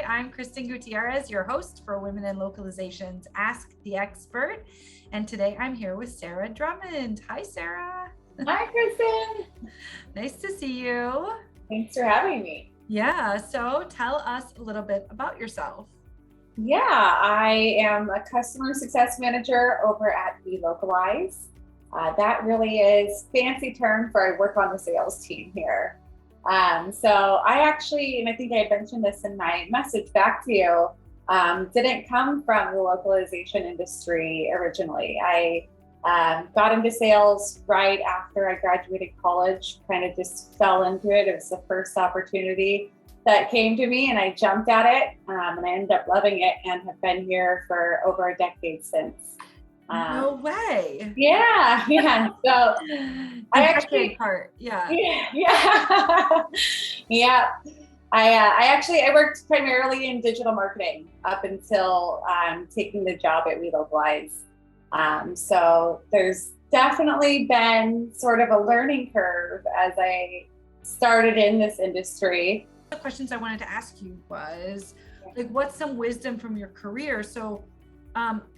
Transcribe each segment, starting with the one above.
I'm Kristin Gutierrez, your host for Women in Localization's Ask the Expert. And today I'm here with Sarah Drummond. Hi, Sarah. Hi, Kristin. Nice to see you. Thanks for having me. Yeah, so tell us a little bit about yourself. Yeah, I am a customer success manager over at Localize. That really is fancy term for I work on the sales team here. So I actually, and I think I mentioned this in my message back to you, didn't come from the localization industry originally. I got into sales right after I graduated college, kind of just fell into it. It was the first opportunity that came to me and I jumped at it, and I ended up loving it and have been here for over a decade since. No way. Yeah. So I actually yeah. I worked primarily in digital marketing up until taking the job at Localize. So there's definitely been sort of a learning curve as I started in this industry. The questions I wanted to ask you was, like, what's some wisdom from your career? So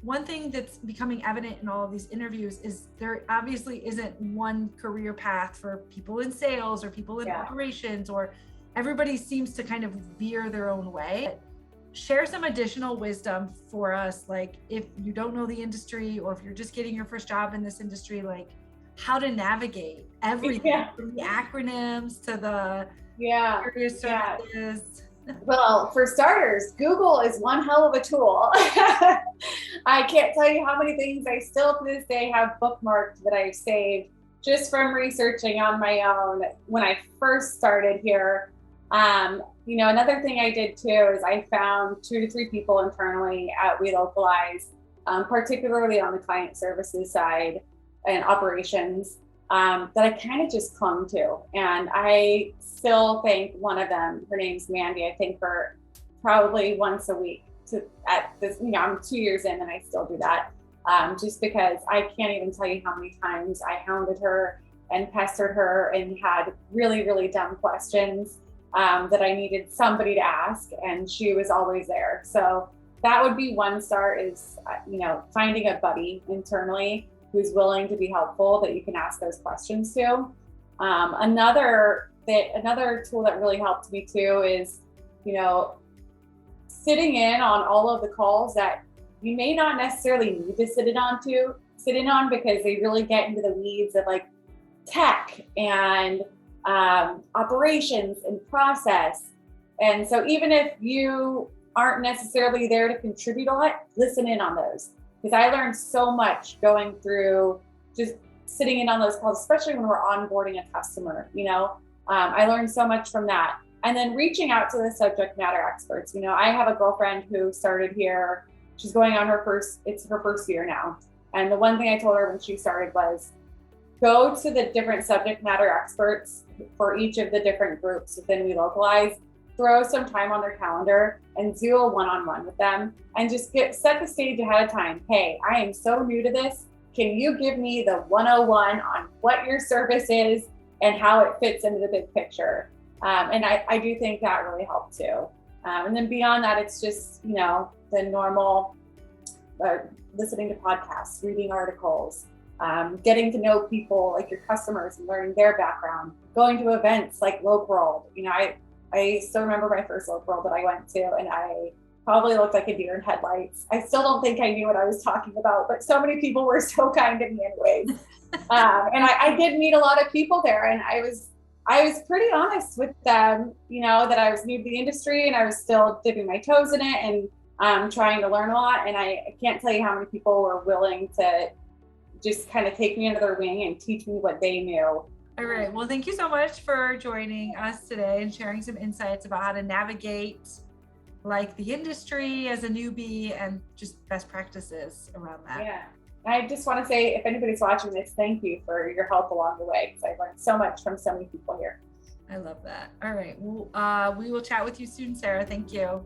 one thing that's becoming evident in all of these interviews is there obviously isn't one career path for people in sales or people in operations, or everybody seems to kind of veer their own way. Share some additional wisdom for us, like if you don't know the industry or if you're just getting your first job in this industry, like how to navigate everything from the acronyms to the various services. Well, for starters, Google is one hell of a tool. I can't tell you how many things I still to this day have bookmarked that I've saved just from researching on my own when I first started here. Another thing I did too is I found 2 to 3 people internally at Localize, particularly on the client services side and operations, that I kind of just clung to. And I still thank one of them, her name's Mandy, I think her probably once a week at this, I'm 2 years in and I still do that. Just because I can't even tell you how many times I hounded her and pestered her and had really, really dumb questions that I needed somebody to ask, and she was always there. So that would be one start is, finding a buddy internally who's willing to be helpful that you can ask those questions to. Another tool that really helped me too is, sitting in on all of the calls that you may not necessarily need to sit in on because they really get into the weeds of like tech and operations and process. And so even if you aren't necessarily there to contribute a lot, listen in on those. Because I learned so much going through just sitting in on those calls, especially when we're onboarding a customer, I learned so much from that. And then reaching out to the subject matter experts. I have a girlfriend who started here. She's going on it's her first year now. And the one thing I told her when she started was, go to the different subject matter experts for each of the different groups within Localize, throw some time on their calendar and do a one-on-one with them and just set the stage ahead of time. Hey, I am so new to this. Can you give me the 101 on what your service is and how it fits into the big picture? And I do think that really helped too. And then beyond that, it's just, the normal listening to podcasts, reading articles, getting to know people like your customers and learning their background, going to events like Local. I still remember my first Local that I went to, and I probably looked like a deer in headlights. I still don't think I knew what I was talking about, but so many people were so kind to me anyways. And I did meet a lot of people there, and I was pretty honest with them, that I was new to the industry and I was still dipping my toes in it and trying to learn a lot. And I can't tell you how many people were willing to just kind of take me under their wing and teach me what they knew. All right. Well, thank you so much for joining us today and sharing some insights about how to navigate like the industry as a newbie and just best practices around that. Yeah. I just want to say, if anybody's watching this, thank you for your help along the way, because I learned so much from so many people here. I love that. All right. Well, we will chat with you soon, Sarah. Thank you.